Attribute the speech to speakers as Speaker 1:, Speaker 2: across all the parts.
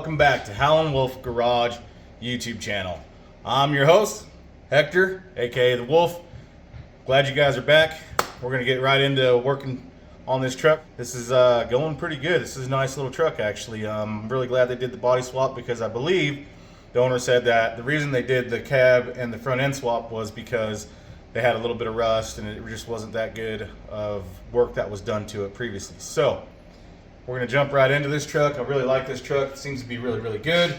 Speaker 1: welcome back to Howlin Wolf Garage YouTube channel. I'm your host, Hector, aka the Wolf. Glad you guys are back. We're gonna get right into working on this truck. This is going pretty good. This is a nice little truck actually. I'm really glad they did the body swap because I believe the owner said that the reason they did the cab and the front end swap was because they had a little bit of rust and it just wasn't that good of work that was done to it previously. So we're gonna jump right into this truck. I really like this truck. It seems to be really, really good.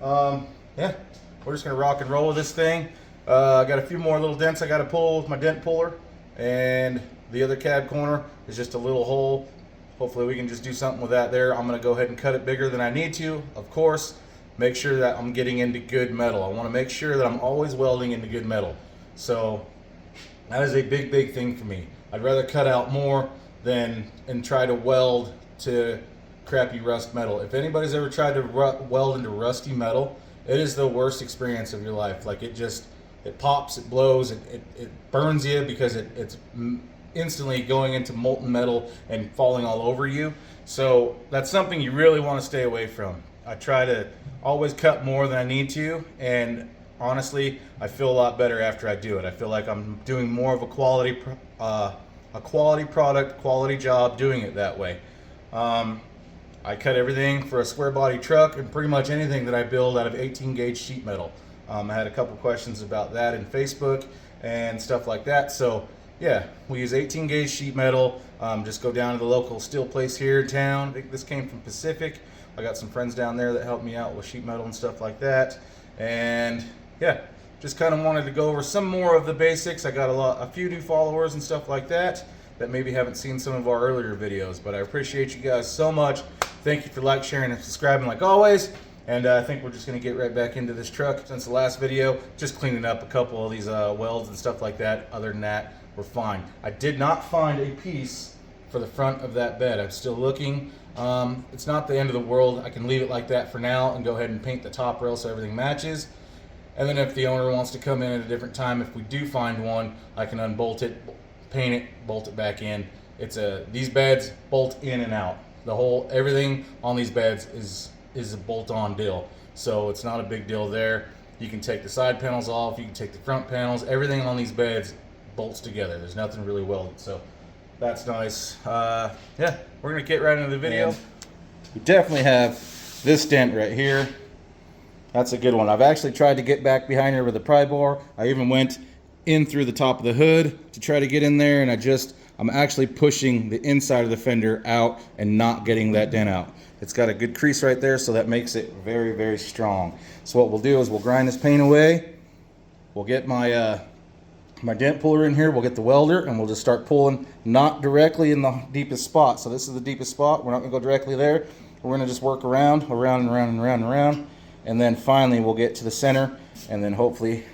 Speaker 1: Yeah, we're just gonna rock and roll with this thing. I got a few more little dents I gotta pull with my dent puller, and the other cab corner is just a little hole. Hopefully we can just do something with that there. I'm gonna go ahead and cut it bigger than I need to. Of course, make sure that I'm getting into good metal. I wanna make sure that I'm always welding into good metal. So that is a big, big thing for me. I'd rather cut out more than and try to weld to crappy rust metal. If anybody's ever tried to weld into rusty metal, it is the worst experience of your life. Like it pops, it blows, it burns you because it's instantly going into molten metal and falling all over you. So that's something you really want to stay away from. I try to always cut more than I need to, and honestly, I feel a lot better after I do it. I feel like I'm doing more of a quality product, quality job doing it that way. I cut everything for a square body truck and pretty much anything that I build out of 18 gauge sheet metal. I had a couple questions about that in Facebook and stuff like that. So yeah, we use 18 gauge sheet metal. Just go down to the local steel place here in town. I think this came from Pacific. I got some friends down there that helped me out with sheet metal and stuff like that. And yeah, just kind of wanted to go over some more of the basics. I got a few new followers and stuff like that maybe haven't seen some of our earlier videos, but I appreciate you guys so much. Thank you for like, sharing, and subscribing like always. And I think we're just going to get right back into this truck. Since the last video, just cleaning up a couple of these welds and stuff like that. Other than that, we're fine. I did not find a piece for the front of that bed. I'm still looking. It's not the end of the world. I can leave it like that for now and go ahead and paint the top rail so everything matches. And then if the owner wants to come in at a different time, if we do find one, I can unbolt it, paint it, bolt it back in. These beds bolt in and out. Everything on these beds is a bolt-on deal. So it's not a big deal there. You can take the side panels off, you can take the front panels, everything on these beds bolts together. There's nothing really welded, so that's nice. Yeah, we're gonna get right into the video. And we definitely have this dent right here. That's a good one. I've actually tried to get back behind here with a pry bar. I even went in through the top of the hood to try to get in there, and I'm actually pushing the inside of the fender out and not getting that dent out. It's got a good crease right there, so that makes it very, very strong. So what we'll do is we'll grind this paint away. We'll get my dent puller in here, we'll get the welder, and we'll just start pulling, not directly in the deepest spot. So this is the deepest spot. We're not gonna go directly there. We're gonna just work around and around and around and around. And then finally we'll get to the center, and then hopefully,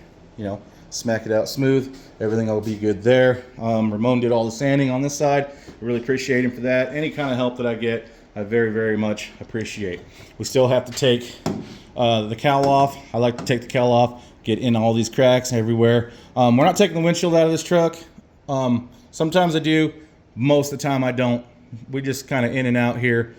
Speaker 1: smack it out smooth. Everything will be good there. Ramon did all the sanding on this side. I really appreciate him for that. Any kind of help that I get, I very, very much appreciate. We still have to take the cowl off. I like to take the cowl off, get in all these cracks everywhere. We're not taking the windshield out of this truck. Sometimes I do, most of the time I don't. We just kind of in and out here,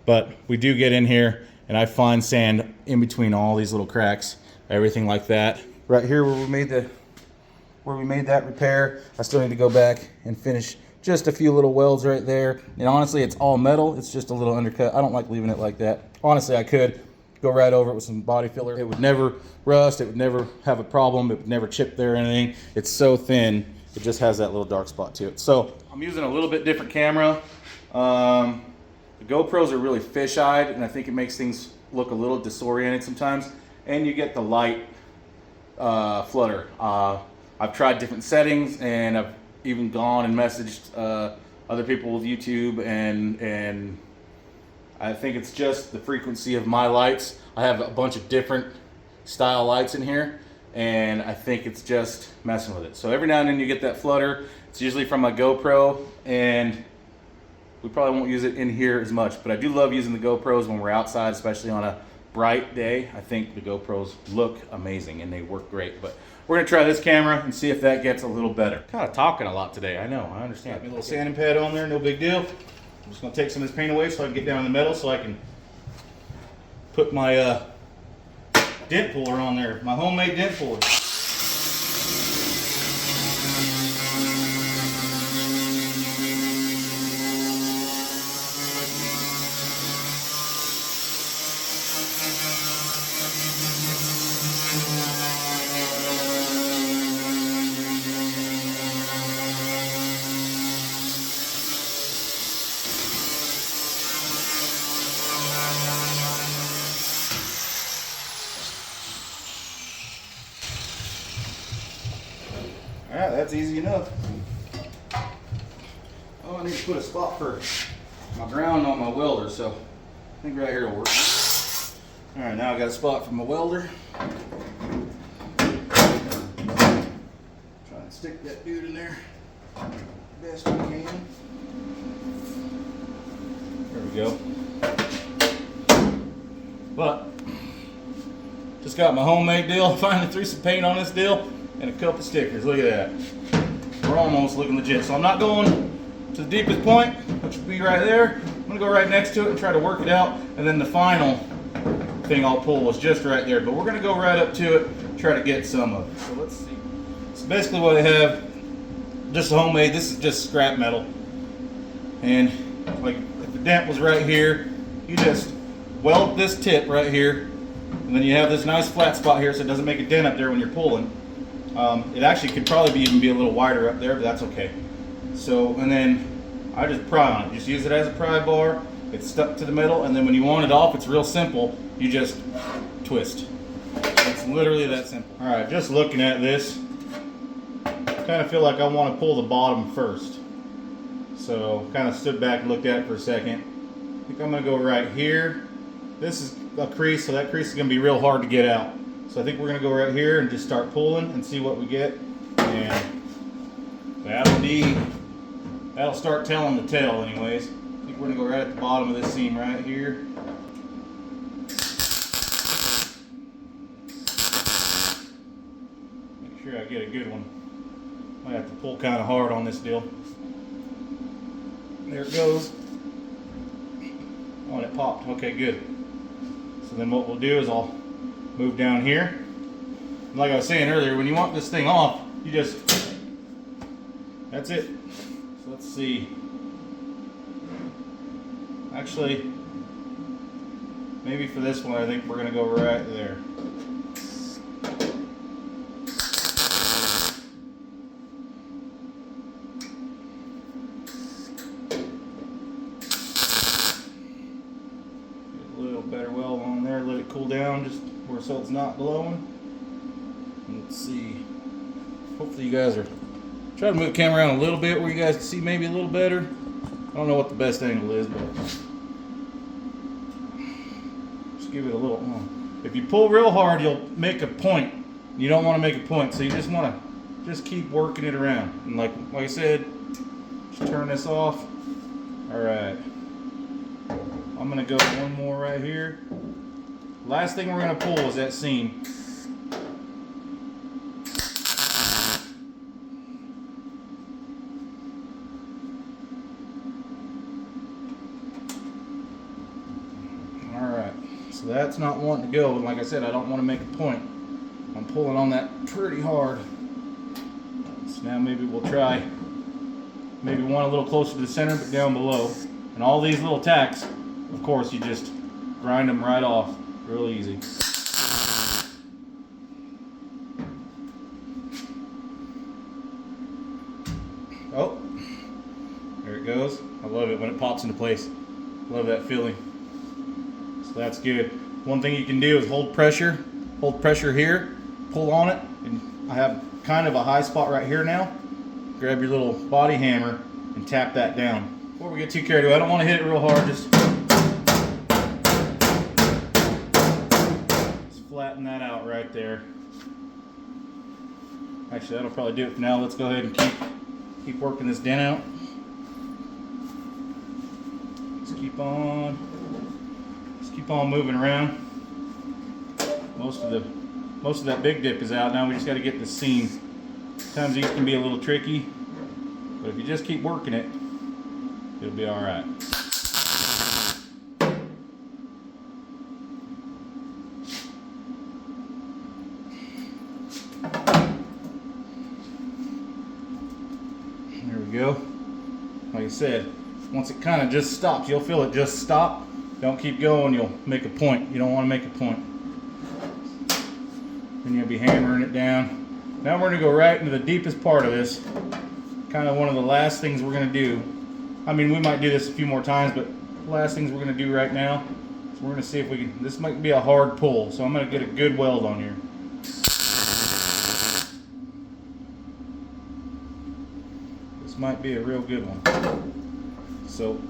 Speaker 1: but we do get in here, and I find sand in between all these little cracks, everything like that. Right here where we made that repair, I still need to go back and finish just a few little welds right there. And honestly, it's all metal. It's just a little undercut. I don't like leaving it like that. Honestly, I could go right over it with some body filler. It would never rust. It would never have a problem. It would never chip there or anything. It's so thin. It just has that little dark spot to it. So I'm using a little bit different camera. The GoPros are really fish-eyed, and I think it makes things look a little disoriented sometimes. And you get the light flutter. I've tried different settings, and I've even gone and messaged other people with YouTube, and I think it's just the frequency of my lights. I have a bunch of different style lights in here, and I think it's just messing with it. So every now and then you get that flutter. It's usually from my GoPro, and we probably won't use it in here as much, but I do love using the GoPros when we're outside, especially on a bright day. I think the GoPros look amazing and they work great. But we're gonna try this camera and see if that gets a little better. Kind of talking a lot today, I know, I understand. Got me a little sanding pad on there, no big deal. I'm just gonna take some of this paint away so I can get down in the metal, so I can put my dent puller on there, my homemade dent puller. Alright, that's easy enough. Oh, I need to put a spot for my ground on my welder, so I think right here will work. Alright, now I got a spot for my welder. Try and stick that dude in there best we can. There we go. But, just got my homemade deal. Finally threw some paint on this deal. And a couple stickers, look at that. We're almost looking legit. So I'm not going to the deepest point, which would be right there. I'm gonna go right next to it and try to work it out. And then the final thing I'll pull is just right there. But we're gonna go right up to it, try to get some of it. So let's see. So basically what I have, just homemade, this is just scrap metal. And like if the dent was right here, you just weld this tip right here. And then you have this nice flat spot here so it doesn't make a dent up there when you're pulling. It actually could probably even be a little wider up there, but that's okay. So, and then I just pry on it. Just use it as a pry bar. It's stuck to the middle, and then when you want it off, it's real simple. You just twist. It's literally that simple. All right, just looking at this, I kind of feel like I want to pull the bottom first. So, kind of stood back and looked at it for a second. I think I'm going to go right here. This is a crease, so that crease is going to be real hard to get out. So I think we're going to go right here and just start pulling and see what we get. And that'll start telling the tale anyways. I think we're going to go right at the bottom of this seam right here. Make sure I get a good one. Might have to pull kind of hard on this deal. There it goes. Oh, and it popped. Okay, good. So then what we'll do is I'll move down here. Like I was saying earlier, when you want this thing off, you just, that's it. So let's see. Actually, maybe for this one, I think we're gonna go right there. Get a little better weld on there, let it cool down just where so it's not blowing. Let's see. Hopefully you guys are trying to move the camera around a little bit where you guys can see maybe a little better. I don't know what the best angle is, but just give it a little. If you pull real hard, you'll make a point. You don't want to make a point, so you just want to just keep working it around. And like I said, just turn this off. All right. I'm gonna go one more right here. Last thing we're gonna pull is that seam. Alright, so that's not wanting to go, and like I said, I don't want to make a point. I'm pulling on that pretty hard. So now maybe we'll try maybe one a little closer to the center, but down below. And all these little tacks, of course, you just grind them right off. Real easy. Oh, there it goes. I love it when it pops into place. Love that feeling. So that's good. One thing you can do is hold pressure here, pull on it, and I have kind of a high spot right here now. Grab your little body hammer and tap that down. Before we get too carried away, I don't want to hit it real hard, just flatten that out right there. Actually, that'll probably do it for now. Let's go ahead and keep working this dent out. Just keep on moving around. Most of that big dip is out. Now we just got to get the seam. Sometimes these can be a little tricky, but if you just keep working it, it'll be all right. we go. Like I said, once it kind of just stops, you'll feel it just stop. Don't keep going, you'll make a point. You don't want to make a point. Then you'll be hammering it down. Now we're going to go right into the deepest part of this. Kind of one of the last things we're going to do. I mean, we might do this a few more times, but the last things we're going to do right now. So we're going to see if we can, this might be a hard pull, so I'm going to get a good weld on here. This might be a real good one. So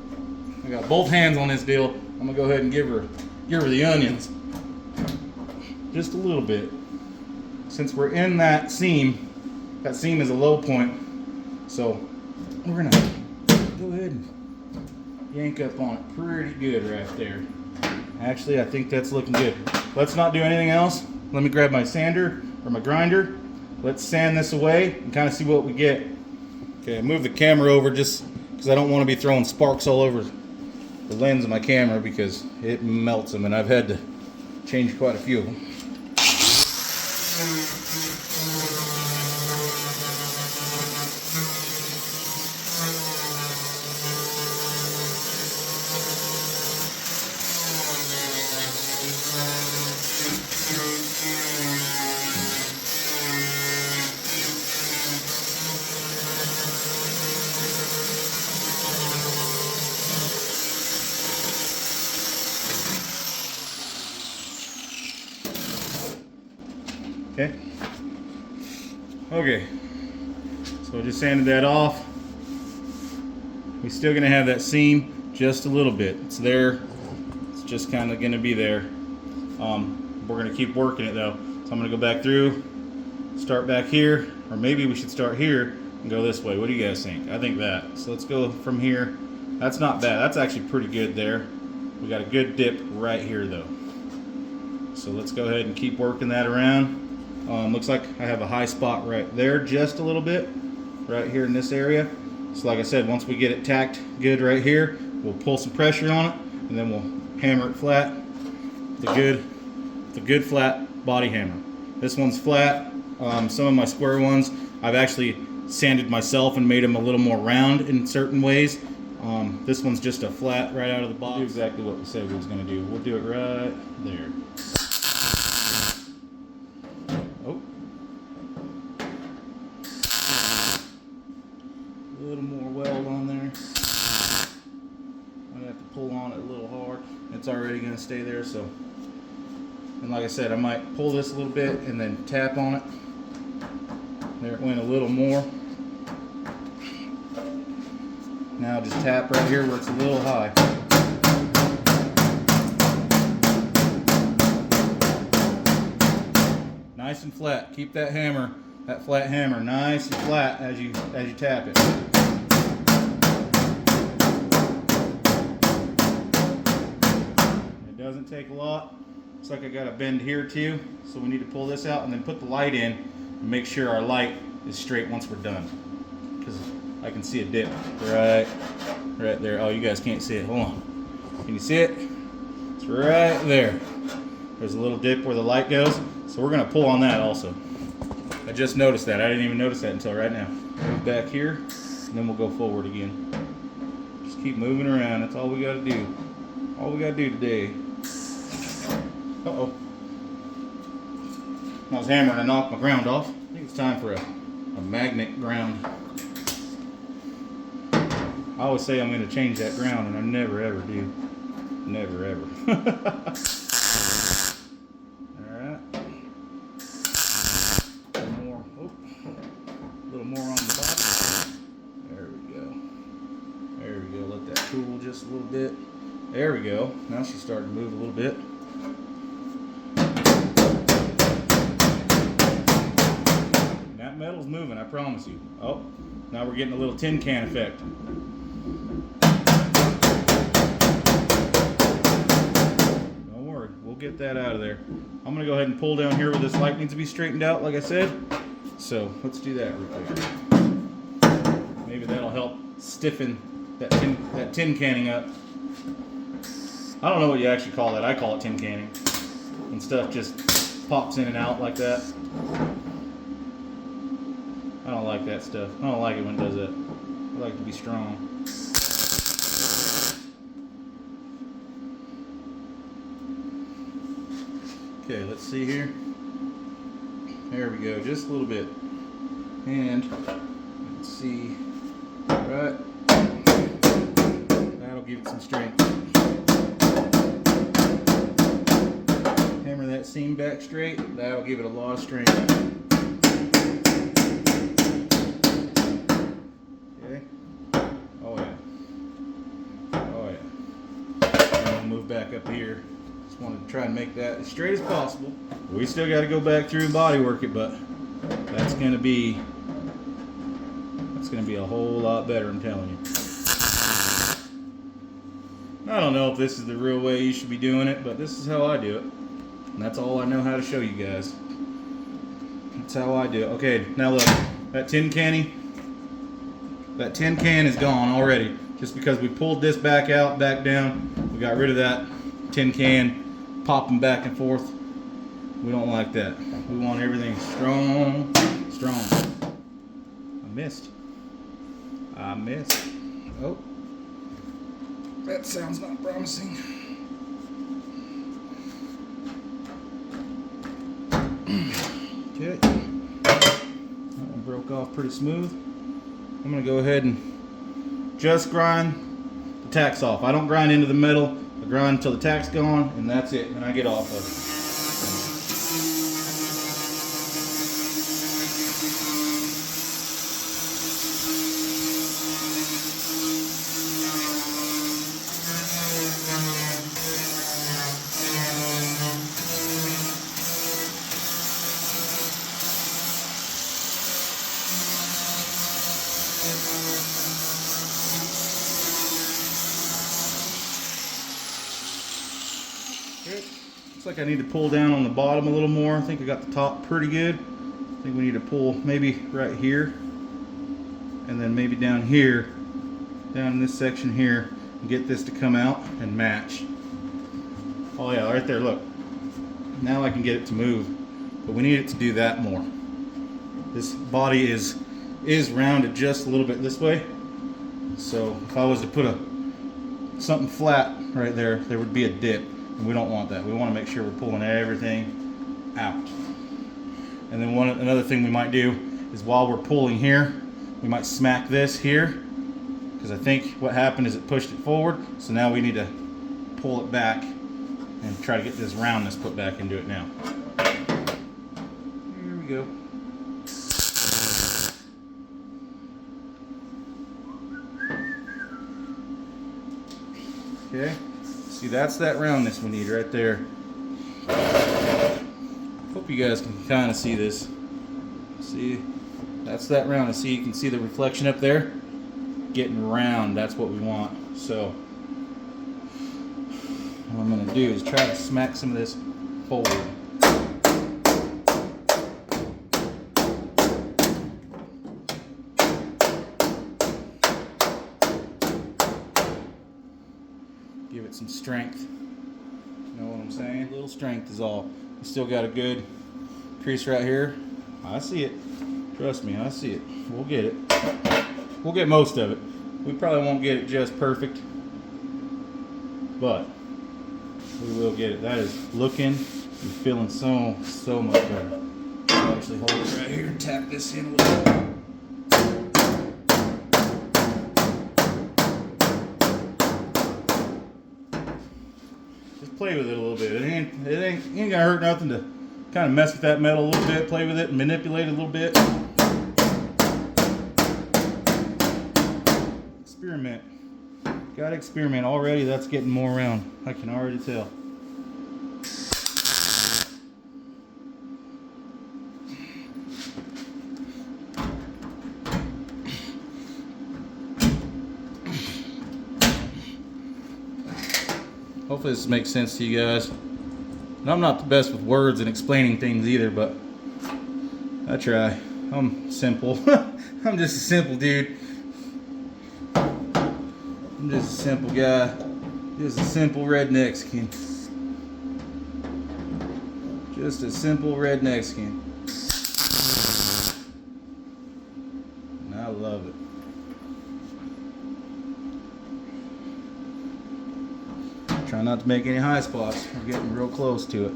Speaker 1: I got both hands on this deal. I'm going to go ahead and give her the onions. Just a little bit. Since we're in that seam is a low point, so we're going to go ahead and yank up on it pretty good right there. Actually, I think that's looking good. Let's not do anything else. Let me grab my sander or my grinder. Let's sand this away and kind of see what we get. Okay, I moved the camera over just because I don't want to be throwing sparks all over the lens of my camera because it melts them, and I've had to change quite a few of them. Okay, so I just sanded that off. We're still going to have that seam just a little bit. It's there. It's just kind of going to be there. We're going to keep working it though. So I'm going to go back through, start back here, or maybe we should start here and go this way. What do you guys think? I think that. So let's go from here. That's not bad. That's actually pretty good there. We got a good dip right here though. So let's go ahead and keep working that around. Looks like I have a high spot right there, just a little bit, right here in this area. So like I said, once we get it tacked good right here, we'll pull some pressure on it, and then we'll hammer it flat. The good flat body hammer. This one's flat. Some of my square ones, I've actually sanded myself and made them a little more round in certain ways. This one's just a flat right out of the box. We'll do exactly what we said we was going to do. We'll do it right there. A little more weld on there. I'm gonna have to pull on it a little hard. It's already gonna stay there, so. And like I said, I might pull this a little bit and then tap on it. There it went a little more. Now just tap right here where it's a little high. Nice and flat. Keep that hammer, that flat hammer, nice and flat as you tap it. It doesn't take a lot. Looks like I got a bend here too, so we need to pull this out and then put the light in and make sure our light is straight once we're done. Because I can see a dip right there. Oh, you guys can't see it. Hold on. Can you see it? It's right there. There's a little dip where the light goes. So we're going to pull on that also. I just noticed that. I didn't even notice that until right now. Move back here, and then we'll go forward again. Just keep moving around. That's all we got to do. All we got to do today. Uh-oh. I was hammering and knocked my ground off. I think it's time for a magnet ground. I always say I'm going to change that ground, and I never ever do. Never ever. Just a little bit. There we go. Now she's starting to move a little bit. That metal's moving, I promise you. Oh, now we're getting a little tin can effect. Don't worry, we'll get that out of there. I'm going to go ahead and pull down here where this light needs to be straightened out, like I said. So let's do that real quick. Maybe that'll help stiffen that tin canning up. I don't know what you actually call that. I call it tin canning. When stuff just pops in and out like that. I don't like that stuff. I don't like it when it does that. like to be strong. Okay, let's see here. There we go, just a little bit. And let's see, right, that'll give it some strength. Hammer that seam back straight, that'll give it a lot of strength. Okay, oh yeah, oh yeah. And we'll move back up here. Just wanted to try and make that as straight as possible. We still got to go back through and body work it, but that's going to be a whole lot better, I'm telling you. I don't know if this is the real way you should be doing it, but this is how I do it. And that's all I know how to show you guys. That's how I do it. Okay, now look, that tin can is gone already. Just because we pulled this back out, back down, we got rid of that tin can popping back and forth. We don't like that. We want everything strong, strong. I missed. Oh, that sounds not promising. Okay, that one broke off pretty smooth. I'm gonna go ahead and just grind the tacks off. I don't grind into the metal. I grind until the tack's gone, and that's it, and I get off of it. Good. Looks like I need to pull down on the bottom a little more. I think I got the top pretty good. I think we need to pull maybe right here, and then maybe down here, down in this section here, and get this to come out and match. Oh yeah, right there, look. Now I can get it to move, but we need it to do that more. This body is rounded just a little bit this way. So if I was to put something flat right there, there would be a dip. And we don't want that. We want to make sure we're pulling everything out. And then another thing we might do is while we're pulling here, we might smack this here, because I think what happened is it pushed it forward. So now we need to pull it back and try to get this roundness put back into it now. Here we go. Okay. See, that's that roundness we need right there. Hope you guys can kind of see this. See, that's that roundness. See, you can see the reflection up there? Getting round, that's what we want. So, what I'm going to do is try to smack some of this forward. Give it some strength. You know what I'm saying? A little strength is all. We still got a good crease right here. I see it. Trust me, I see it. We'll get it. We'll get most of it. We probably won't get it just perfect, but we will get it. That is looking and feeling so much better. I'll actually hold it right here and tap this in a little bit. Play with it a little bit. It ain't gonna hurt nothing to kind of mess with that metal a little bit, play with it, and manipulate it a little bit. Experiment. Gotta experiment. Already that's getting more round. I can already tell. Hopefully this makes sense to you guys. And I'm not the best with words and explaining things either, but I try. I'm simple. I'm just a simple dude. I'm just a simple guy. Just a simple redneck skin. Just a simple redneck skin. And I love it. Try not to make any high spots. We're getting real close to it.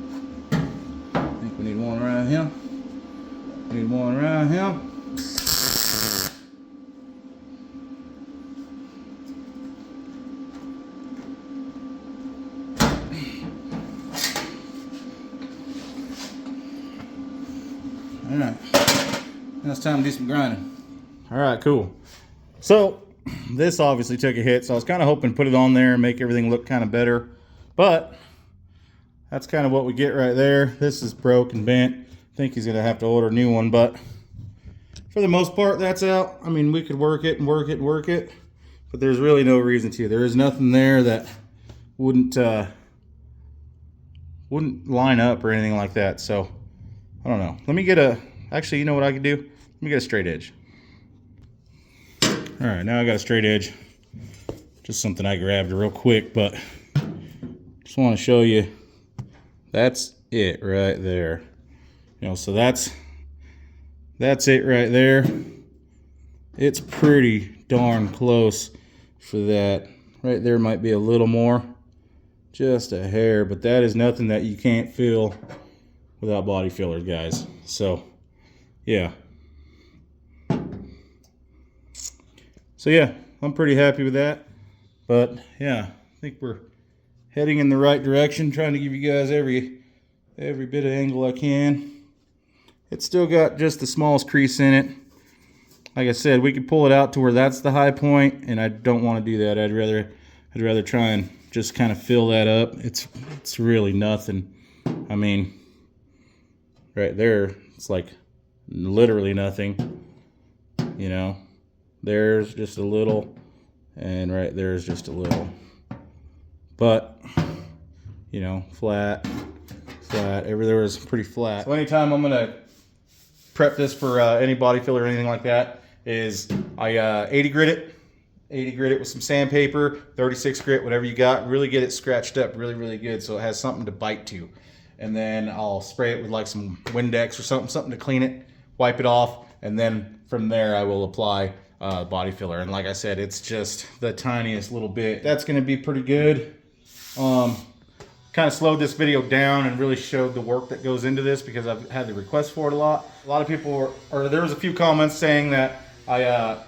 Speaker 1: I think we need one around here. Need one around here. Alright, now it's time to do some grinding. Alright, cool. So, this obviously took a hit, so I was kind of hoping to put it on there and make everything look kind of better. But, that's kind of what we get right there. This is broke and bent. I think he's going to have to order a new one, but for the most part, that's out. I mean, we could work it and work it and work it, but there's really no reason to. There is nothing there that wouldn't line up or anything like that, so I don't know. Let me get a, actually, you know what I could do? Let me get a straight edge. All right, now I got a straight edge. Just something I grabbed real quick, but just want to show you. That's it right there. You know, so that's it right there. It's pretty darn close for that. Right there might be a little more, just a hair, but that is nothing that you can't feel without body fillers, guys. So, yeah. So yeah, I'm pretty happy with that. But yeah, I think we're heading in the right direction, trying to give you guys every bit of angle I can. It's still got just the smallest crease in it. Like I said, we could pull it out to where that's the high point, and I don't want to do that. I'd rather try and just kind of fill that up. It's really nothing. I mean, right there, it's like literally nothing. You know, there's just a little, and right there's just a little. But, you know, flat, everywhere is pretty flat. So anytime I'm gonna prep this for any body filler or anything like that, is I 80 grit it with some sandpaper, 36 grit, whatever you got. Really get it scratched up really good so it has something to bite to. And then I'll spray it with like some Windex or something to clean it, wipe it off, and then from there I will apply body filler. And like I said, it's just the tiniest little bit. That's gonna be pretty good. Kind of slowed this video down and really showed the work that goes into this because I've had the request for it a lot. A lot of people there was a few comments saying that I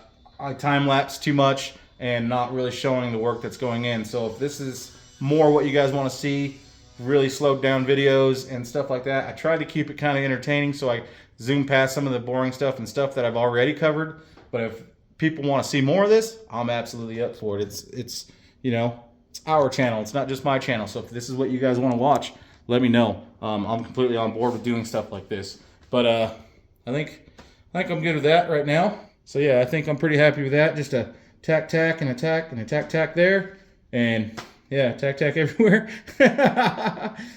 Speaker 1: time-lapse too much and not really showing the work that's going in. So if this is more what you guys want to see, really slowed down videos and stuff like that, I tried to keep it kind of entertaining, so I zoom past some of the boring stuff and stuff that I've already covered. But if people want to see more of this, I'm absolutely up for it. It's you know, it's our channel. It's not just my channel. So if this is what you guys want to watch, let me know. I'm completely on board with doing stuff like this. But I think I'm good with that right now. So yeah, I think I'm pretty happy with that. Just a tack and a tack and a tack there, and yeah, tack everywhere.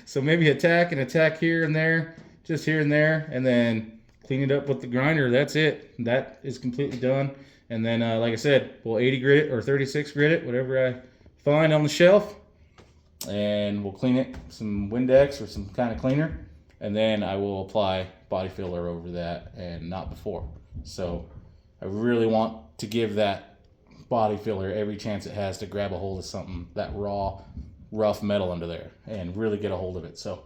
Speaker 1: So maybe a tack and a tack here and there, just here and there, and then clean it up with the grinder. That's it. That is completely done. And then like I said, we'll 80 grit it or 36 grit it, whatever I find on the shelf, and we'll clean it some Windex or some kind of cleaner, and then I will apply body filler over that and not before. So I really want to give that body filler every chance it has to grab a hold of something, that raw, rough metal under there, and really get a hold of it. So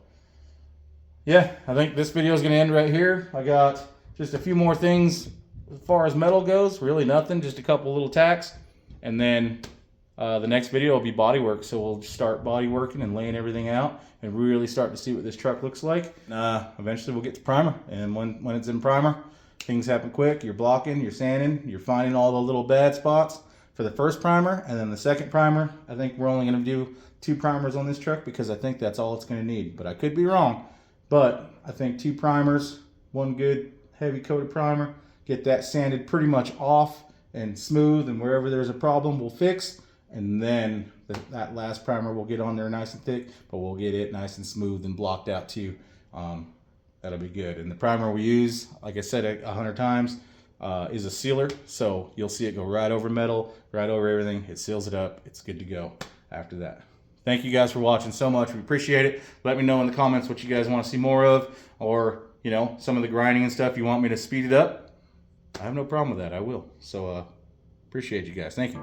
Speaker 1: yeah, I think this video is going to end right here. I got just a few more things as far as metal goes, really nothing, just a couple little tacks, and then the next video will be body work. So we'll start body working and laying everything out and really start to see what this truck looks like. Eventually we'll get to primer, and when it's in primer, things happen quick. You're blocking, you're sanding, you're finding all the little bad spots for the first primer, and then the second primer, I think we're only going to do 2 primers on this truck because I think that's all it's going to need. But I could be wrong. But I think 2 primers, 1 good heavy coated primer, get that sanded pretty much off and smooth, and wherever there's a problem we'll fix, and then that last primer will get on there nice and thick, but we'll get it nice and smooth and blocked out too. That'll be good. And the primer we use, like I said 100 times, is a sealer, so you'll see it go right over metal, right over everything. It seals it up. It's good to go after that. Thank you guys for watching so much. We appreciate it. Let me know in the comments what you guys want to see more of, or you know, some of the grinding and stuff you want me to speed it up. I have no problem with that. I will. So appreciate you guys. Thank you.